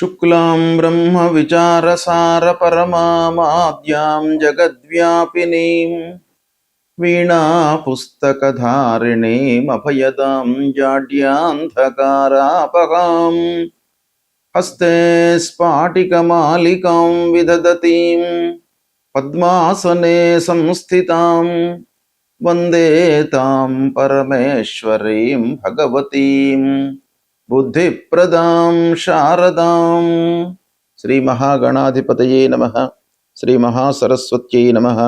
शुक्लां ब्रह्म विचारसार परमामाद्यां जगद्व्यापिनीं वीणा पुस्तकधारिणीम् अभयदां जाड्यान्धकारापहां हस्ते स्फाटिकमालिकां विदधतीं पद्मासने संस्थितां वन्दे तां परमेश्वरीं भगवतीं बुद्धिप्रदां शारदां। श्री महागणाधिपतये नमः। श्री महासरस्वत्यै नमः।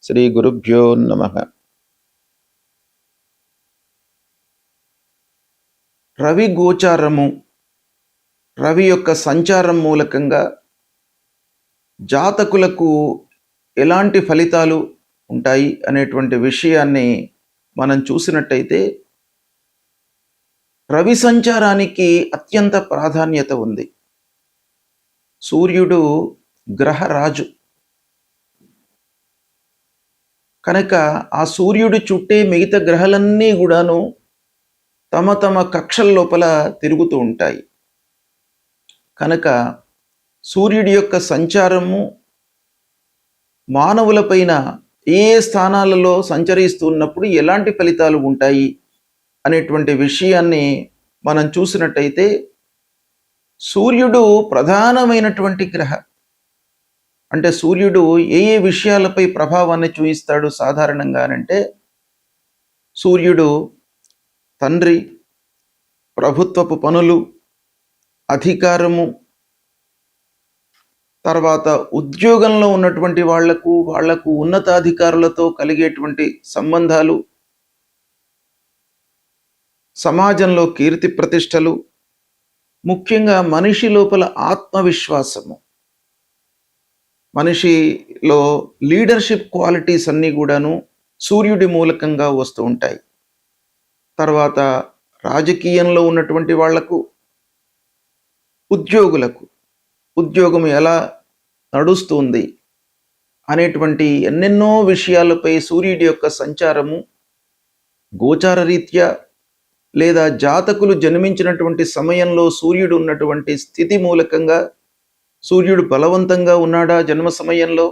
శ్రీ గురుభ్యో నమః. రవి గోచారము, రవి యొక్క సంచారం మూలకంగా జాతకులకు ఎలాంటి ఫలితాలు ఉంటాయి అనేటువంటి విషయాన్ని మనం చూసినట్టయితే, రవి సంచారానికి అత్యంత ప్రాధాన్యత ఉంది. సూర్యుడు గ్రహరాజు కనుక ఆ సూర్యుడి చుట్టే మిగతా గ్రహాలన్నీ కూడాను తమ తమ కక్షల లోపల తిరుగుతూ ఉంటాయి. కనుక సూర్యుడి యొక్క సంచారము మానవులపైన ఏ స్థానాలలో సంచరిస్తున్నప్పుడు ఎలాంటి ఫలితాలు ఉంటాయి అనేటువంటి విషయాన్ని మనం చూసినట్టయితే, సూర్యుడు ప్రధానమైనటువంటి గ్రహం. అంటే సూర్యుడు ఏ ఏ విషయాలపై ప్రభావాన్ని చూపిస్తాడు సాధారణంగానంటే, సూర్యుడు తండ్రి, ప్రభుత్వపు పనులు, అధికారము, తర్వాత ఉద్యోగంలో ఉన్నటువంటి వాళ్లకు ఉన్నతాధికారులతో కలిగేటువంటి సంబంధాలు, సమాజంలో కీర్తి ప్రతిష్టలు, ముఖ్యంగా మనిషి లోపల ఆత్మవిశ్వాసము, మనిషిలో లీడర్షిప్ క్వాలిటీస్ అన్నీ కూడాను సూర్యుడి మూలకంగా వస్తూ ఉంటాయి. తర్వాత రాజకీయంలో ఉన్నటువంటి వాళ్లకు, ఉద్యోగులకు ఉద్యోగం ఎలా నడుస్తుంది అనేటువంటి ఎన్నెన్నో విషయాలపై సూర్యుడి యొక్క సంచారము గోచార రీత్యా లేదా జాతకులు జన్మించినటువంటి సమయంలో సూర్యుడు ఉన్నటువంటి స్థితి మూలకంగా, సూర్యుడు బలవంతంగా ఉన్నాడా, జన్మ సమయంలో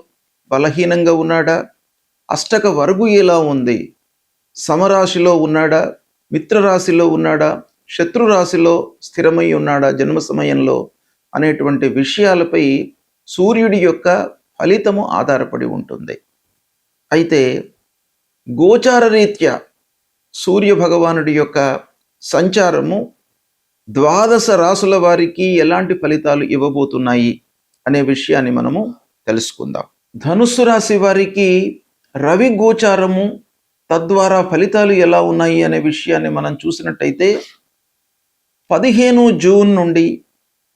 బలహీనంగా ఉన్నాడా, అష్టక వర్గు ఎలా ఉంది, సమరాశిలో ఉన్నాడా, మిత్రరాశిలో ఉన్నాడా, శత్రురాశిలో స్థిరమై ఉన్నాడా జన్మ సమయంలో అనేటువంటి విషయాలపై సూర్యుడి యొక్క ఫలితము ఆధారపడి ఉంటుంది. అయితే గోచార రీత్యా సూర్య భగవానుడి యొక్క సంచారము 12 రాసుల వారికి ఎలాంటి ఫలితాలు ఇవ్వబోతున్నాయి అనే విషయాన్ని మనము తెలుసుకుందాం. ధనుస్సు రాశి వారికి రవి గోచారము తద్వారా ఫలితాలు ఎలా ఉన్నాయి అనే విషయాన్ని మనం చూసినట్టయితే, 15 జూన్ నుండి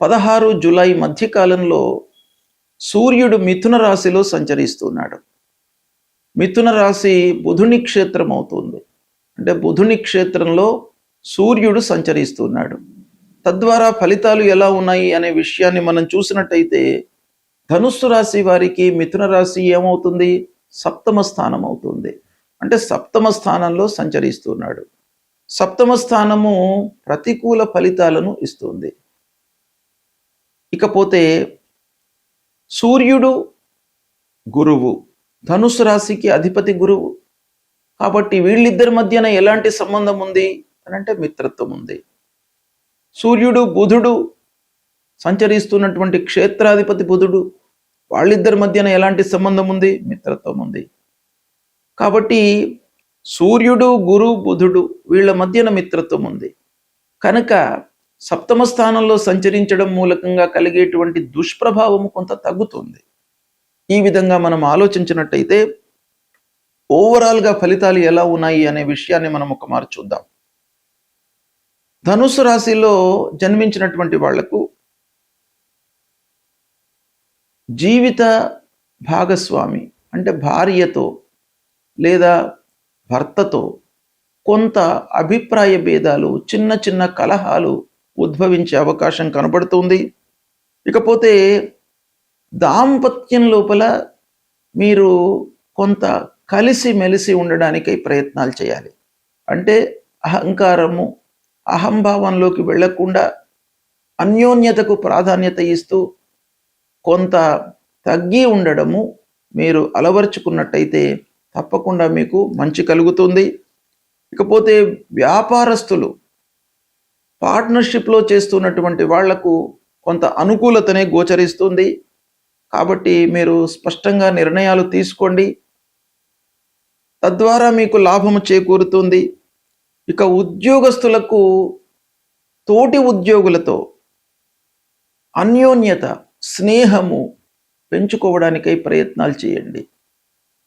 16 జూలై మధ్యకాలంలో సూర్యుడు మిథున రాశిలో సంచరిస్తున్నాడు. మిథున రాశి బుధుని క్షేత్రం అవుతుంది. అంటే బుధుని క్షేత్రంలో సూర్యుడు సంచరిస్తున్నాడు. తద్వారా ఫలితాలు ఎలా ఉన్నాయి అనే విషయాన్ని మనం చూసినట్టయితే, ధనుస్సు రాశి వారికి మిథున రాశి ఏమవుతుంది? సప్తమ స్థానం అవుతుంది. అంటే సప్తమ స్థానంలో సంచరిస్తున్నాడు. సప్తమ స్థానము ప్రతికూల ఫలితాలను ఇస్తుంది. ఇకపోతే సూర్యుడు గురువు, ధనుస్సు రాశికి అధిపతి గురువు. కాబట్టి వీళ్ళిద్దరి మధ్యన ఎలాంటి సంబంధం ఉంది అని అంటే మిత్రత్వం ఉంది. సూర్యుడు బుధుడు సంచరిస్తున్నటువంటి క్షేత్రాధిపతి బుధుడు, వాళ్ళిద్దరి మధ్యన ఎలాంటి సంబంధం ఉంది? మిత్రత్వం ఉంది. కాబట్టి సూర్యుడు, గురు, బుధుడు వీళ్ళ మధ్యన మిత్రత్వం ఉంది. కనుక సప్తమ స్థానంలో సంచరించడం మూలకంగా కలిగేటువంటి దుష్ప్రభావము కొంత తగ్గుతుంది. ఈ విధంగా మనం ఆలోచించినట్టయితే ఓవరాల్గా ఫలితాలు ఎలా ఉన్నాయి అనే విషయాన్ని మనం ఒక మారు చూద్దాం. ధనుస్సు రాశిలో జన్మించినటువంటి వాళ్లకు జీవిత భాగస్వామి అంటే భార్యతో లేదా భర్తతో కొంత అభిప్రాయ భేదాలు, చిన్న చిన్న కలహాలు ఉద్భవించే అవకాశం కనబడుతుంది. ఇకపోతే దాంపత్యం లోపల మీరు కొంత కలిసి మెలిసి ఉండడానికై ప్రయత్నాలు చేయాలి. అంటే అహంకారము, అహంభావంలోకి వెళ్లకుండా అన్యోన్యతకు ప్రాధాన్యత ఇస్తూ కొంత తగ్గి ఉండడము మీరు అలవర్చుకున్నట్టయితే తప్పకుండా మీకు మంచి కలుగుతుంది. ఇకపోతే వ్యాపారస్తులు పార్ట్నర్షిప్లో చేస్తున్నటువంటి వాళ్లకు కొంత అనుకూలతనే గోచరిస్తుంది. కాబట్టి మీరు స్పష్టంగా నిర్ణయాలు తీసుకోండి, తద్వారా మీకు లాభము చేకూరుతుంది. ఇక ఉద్యోగస్తులకు తోటి ఉద్యోగులతో అన్యోన్యత, స్నేహము పెంచుకోవడానికై ప్రయత్నాలు చేయండి.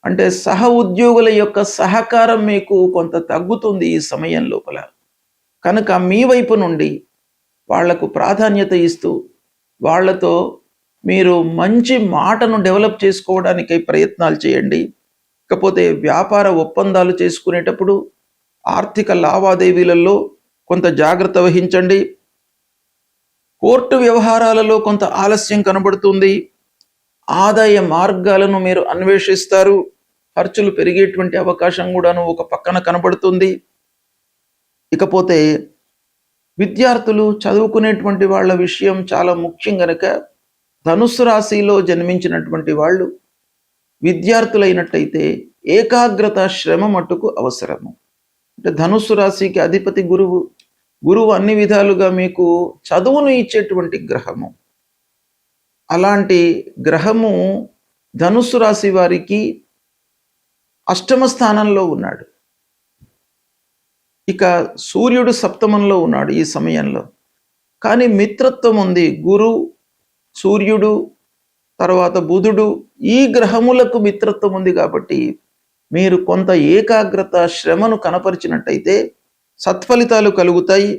అంటే సహ ఉద్యోగుల యొక్క సహకారం మీకు కొంత తగ్గుతుంది ఈ సమయం లోపల. కనుక మీ వైపు నుండి వాళ్లకు ప్రాధాన్యత ఇస్తూ వాళ్లతో మీరు మంచి మాటను డెవలప్ చేసుకోవడానికై ప్రయత్నాలు చేయండి. ఇకపోతే వ్యాపార ఒప్పందాలు చేసుకునేటప్పుడు ఆర్థిక లావాదేవీలలో కొంత జాగ్రత్త వహించండి. కోర్టు వ్యవహారాలలో కొంత ఆలస్యం కనబడుతుంది. ఆదాయ మార్గాలను మీరు అన్వేషిస్తారు. ఖర్చులు పెరిగేటువంటి అవకాశం కూడాను ఒక పక్కన కనబడుతుంది. ఇకపోతే విద్యార్థులు చదువుకునేటువంటి వాళ్ళ విషయం చాలా ముఖ్యం గనక ధనుస్సు రాశిలో జన్మించినటువంటి వాళ్ళు విద్యార్థులైనట్టయితే ఏకాగ్రత, శ్రమ మట్టుకు అవసరము. అంటే ధనుస్సు రాశికి అధిపతి గురువు. గురువు అన్ని విధాలుగా మీకు చదువును ఇచ్చేటువంటి గ్రహము. అలాంటి గ్రహము ధనుస్సు రాశి వారికి అష్టమ స్థానంలో ఉన్నాడు. ఇక సూర్యుడు సప్తమంలో ఉన్నాడు ఈ సమయంలో. కానీ మిత్రత్వం ఉంది. గురు, సూర్యుడు, తర్వాత బుధుడు, ఈ గ్రహములకు మిత్రత్వం ఉంది. కాబట్టి మీరు కొంత ఏకాగ్రత, శ్రమను కనపరిచినట్టయితే సత్ఫలితాలు కలుగుతాయి.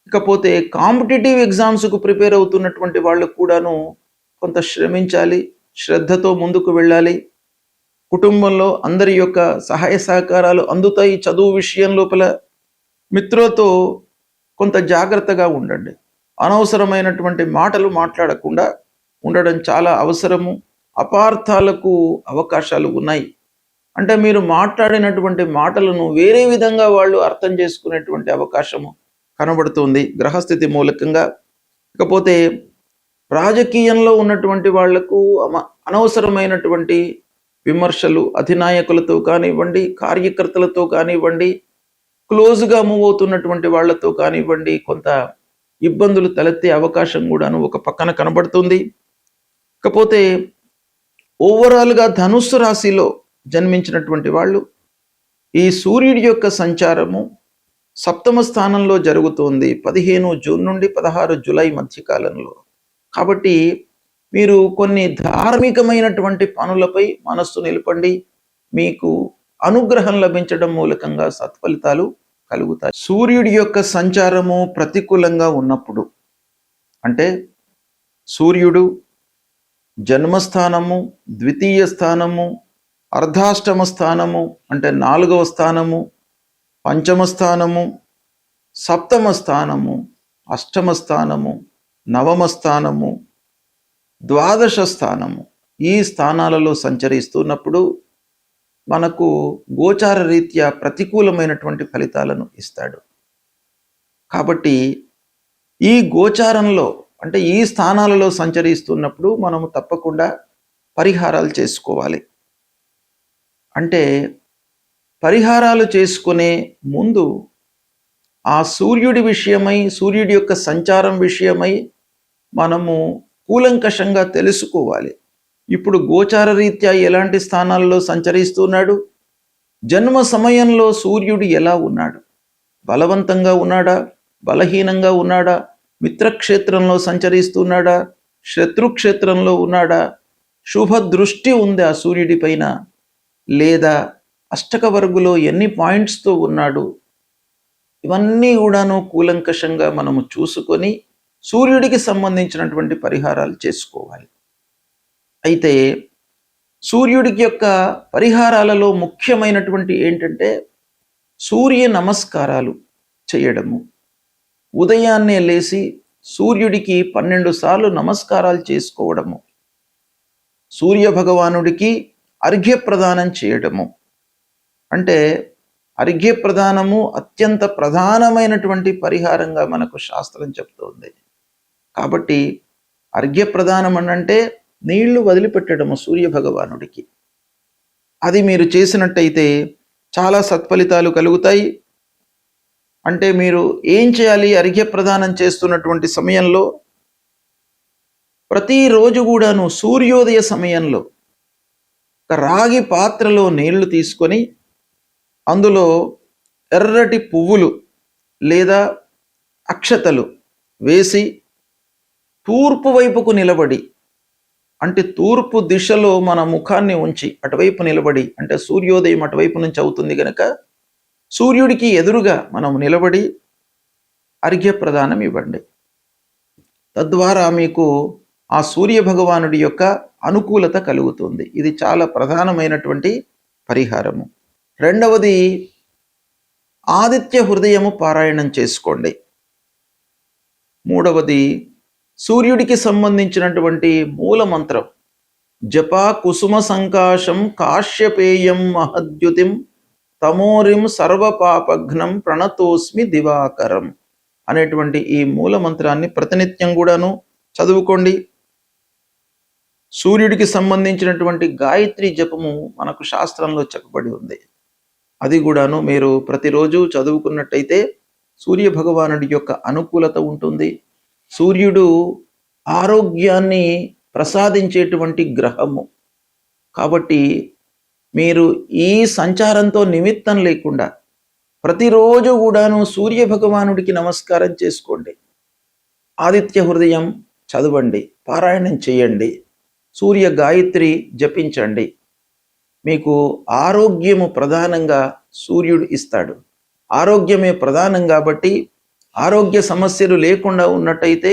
ఇకపోతే కాంపిటేటివ్ ఎగ్జామ్స్కు ప్రిపేర్ అవుతున్నటువంటి వాళ్ళు కూడాను కొంత శ్రమించాలి, శ్రద్ధతో ముందుకు వెళ్ళాలి. కుటుంబంలో అందరి యొక్క సహాయ సహకారాలు అందుతాయి. చదువు విషయం లోపల మిత్రులతో కొంత జాగ్రత్తగా ఉండండి. అనవసరమైనటువంటి మాటలు మాట్లాడకుండా ఉండడం చాలా అవసరము. అపార్థాలకు అవకాశాలు ఉన్నాయి. అంటే మీరు మాట్లాడినటువంటి మాటలను వేరే విధంగా వాళ్ళు అర్థం చేసుకునేటువంటి అవకాశము కనబడుతుంది గ్రహస్థితి మూలకంగా. ఇకపోతే రాజకీయంలో ఉన్నటువంటి వాళ్లకు అనవసరమైనటువంటి విమర్శలు అధినాయకులతో కానివ్వండి, కార్యకర్తలతో కానివ్వండి, క్లోజ్గా మూవ్ అవుతున్నటువంటి వాళ్లతో కానివ్వండి, కొంత ఇబ్బందులు తలెత్తే అవకాశం కూడాను ఒక పక్కన కనబడుతుంది. ఇకపోతే ఓవరాల్గా ధనుస్సు రాశిలో జన్మించినటువంటి వాళ్ళు ఈ సూర్యుడి యొక్క సంచారము సప్తమ స్థానంలో జరుగుతోంది 15 జూన్ నుండి 16 జూలై మధ్యకాలంలో. కాబట్టి మీరు కొన్ని ధార్మికమైనటువంటి పనులపై మనస్సు నిలపండి. మీకు అనుగ్రహం లభించడం మూలకంగా సత్ఫలితాలు కలుగుతాయి. సూర్యుడి యొక్క సంచారము ప్రతికూలంగా ఉన్నప్పుడు, అంటే సూర్యుడు జన్మస్థానము, ద్వితీయ స్థానము, అర్ధాష్టమ స్థానము అంటే 4వ స్థానము, పంచమ స్థానము, సప్తమ స్థానము, అష్టమ స్థానము, నవమ స్థానము, ద్వాదశ స్థానము, ఈ స్థానాలలో సంచరిస్తున్నప్పుడు మనకు గోచార రీత్యా ప్రతికూలమైనటువంటి ఫలితాలను ఇస్తాడు. కాబట్టి ఈ గోచారంలో అంటే ఈ స్థానాలలో సంచరిస్తున్నప్పుడు మనము తప్పకుండా పరిహారాలు చేసుకోవాలి. అంటే పరిహారాలు చేసుకునే ముందు ఆ సూర్యుడి విషయమై, సూర్యుడి యొక్క సంచారం విషయమై మనము కూలంకషంగా తెలుసుకోవాలి. ఇప్పుడు గోచార రీత్యా ఎలాంటి స్థానాల్లో సంచరిస్తున్నాడు, జన్మ సమయంలో సూర్యుడు ఎలా ఉన్నాడు, బలవంతంగా ఉన్నాడా, బలహీనంగా ఉన్నాడా, మిత్రక్షేత్రంలో సంచరిస్తున్నాడా, శత్రుక్షేత్రంలో ఉన్నాడా, శుభ దృష్టి ఉంది ఆ సూర్యుడి పైన, లేదా అష్టక వర్గులో ఎన్ని పాయింట్స్తో ఉన్నాడు, ఇవన్నీ కూడాను కూలంకషంగా మనము చూసుకొని సూర్యుడికి సంబంధించినటువంటి పరిహారాలు చేసుకోవాలి. అయితే సూర్యుడికి యొక్క పరిహారాలలో ముఖ్యమైనటువంటి ఏంటంటే సూర్య నమస్కారాలు చేయడము. ఉదయాన్నే లేచి సూర్యుడికి 12 సార్లు నమస్కారాలు చేసుకోవడము, సూర్య భగవానుడికి అర్ఘ్యప్రదానం చేయడము. అంటే అర్ఘ్యప్రదానము అత్యంత ప్రధానమైనటువంటి పరిహారంగా మనకు శాస్త్రం చెప్తోంది. కాబట్టి అర్ఘ్యప్రదానం అంటే నీళ్లు వదిలిపెట్టడము సూర్య భగవానుడికి. అది మీరు చేసినట్టయితే చాలా సత్ఫలితాలు కలుగుతాయి. అంటే మీరు ఏం చేయాలి? అర్ఘ్యప్రదానం చేస్తున్నటువంటి సమయంలో ప్రతిరోజు కూడాను సూర్యోదయ సమయంలో ఒక రాగి పాత్రలో నీళ్లు తీసుకొని అందులో ఎర్రటి పువ్వులు లేదా అక్షతలు వేసి తూర్పు వైపుకు నిలబడి, అంటే తూర్పు దిశలో మన ముఖాన్ని ఉంచి అటువైపు నిలబడి, అంటే సూర్యోదయం అటువైపు నుంచి అవుతుంది కనుక సూర్యుడికి ఎదురుగా మనం నిలబడి అర్ఘ్యప్రదానం ఇవ్వండి. తద్వారా మీకు ఆ సూర్య భగవానుడి యొక్క అనుకూలత కలుగుతుంది. ఇది చాలా ప్రధానమైనటువంటి పరిహారము. రెండవది, ఆదిత్య హృదయము పారాయణం చేసుకోండి. మూడవది, సూర్యుడికి సంబంధించినటువంటి మూల మంత్రం జపా కుసుమ సంకాశం కాశ్యపేయం మహద్యుతిం తమోరిం సర్వపాపఘ్నం ప్రణతోస్మి దివాకరం అనేటువంటి ఈ మూల మంత్రాన్ని ప్రతినిత్యం కూడాను చదువుకోండి. సూర్యుడికి సంబంధించినటువంటి గాయత్రి జపము మనకు శాస్త్రంలో చెప్పబడి ఉంది. అది కూడాను మీరు ప్రతిరోజు చదువుకున్నట్టయితే సూర్య భగవానుడి యొక్క అనుకూలత ఉంటుంది. సూర్యుడు ఆరోగ్యాన్ని ప్రసాదించేటువంటి గ్రహము కాబట్టి మీరు ఈ సంచారంతో నిమిత్తం లేకుండా ప్రతిరోజు కూడాను సూర్య భగవానుడికి నమస్కారం చేసుకోండి. ఆదిత్య హృదయం చదవండి, పారాయణం చేయండి, సూర్య గాయత్రి జపించండి. మీకు ఆరోగ్యము ప్రధానంగా సూర్యుడు ఇస్తాడు. ఆరోగ్యమే ప్రధానం కాబట్టి ఆరోగ్య సమస్యలు లేకుండా ఉన్నట్టయితే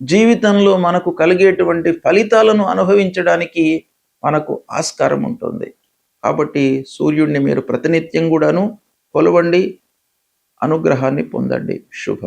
జీవితంలో మనకు కలిగేటువంటి ఫలితాలను అనుభవించడానికి మనకు ఆస్కారం ఉంటుంది. కాబట్టి సూర్యుడిని మీరు ప్రతినిత్యం కూడాను కొలవండి, అనుగ్రహాన్ని పొందండి. శుభం.